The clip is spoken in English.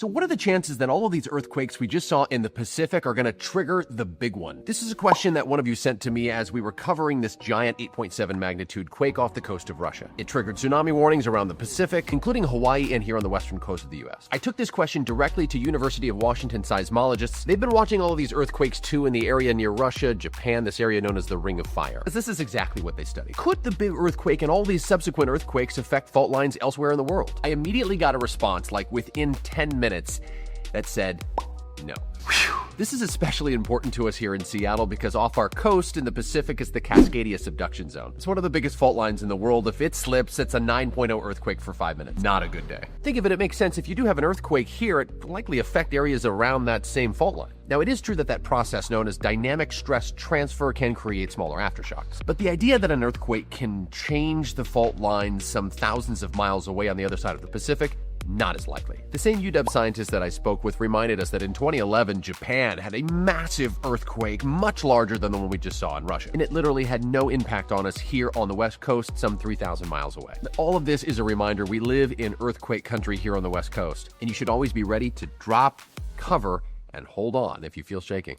So what are the chances that all of these earthquakes we just saw in the Pacific are going to trigger the big one? This is a question that one of you sent to me as we were covering this giant 8.7 magnitude quake off the coast of Russia. It triggered tsunami warnings around the Pacific, including Hawaii and here on the western coast of the US. I took this question directly to University of Washington seismologists. They've been watching all of these earthquakes too in the area near Russia, Japan, this area known as the Ring of Fire. This is exactly what they studied. Could the big earthquake and all these subsequent earthquakes affect fault lines elsewhere in the world? I immediately got a response, like within 10 minutes, that said, no. Whew. This is especially important to us here in Seattle because off our coast in the Pacific is the Cascadia subduction zone. It's one of the biggest fault lines in the world. If it slips, it's a 9.0 earthquake for 5 minutes. Not a good day. Think of it, it makes sense. If you do have an earthquake here, it will likely affect areas around that same fault line. Now, it is true that that process known as dynamic stress transfer can create smaller aftershocks. But the idea that an earthquake can change the fault lines some thousands of miles away on the other side of the Pacific, not as likely. The same UW scientist that I spoke with reminded us that in 2011, Japan had a massive earthquake, much larger than the one we just saw in Russia. And it literally had no impact on us here on the West Coast, some 3,000 miles away. All of this is a reminder we live in earthquake country here on the West Coast, and you should always be ready to drop, cover, and hold on if you feel shaking.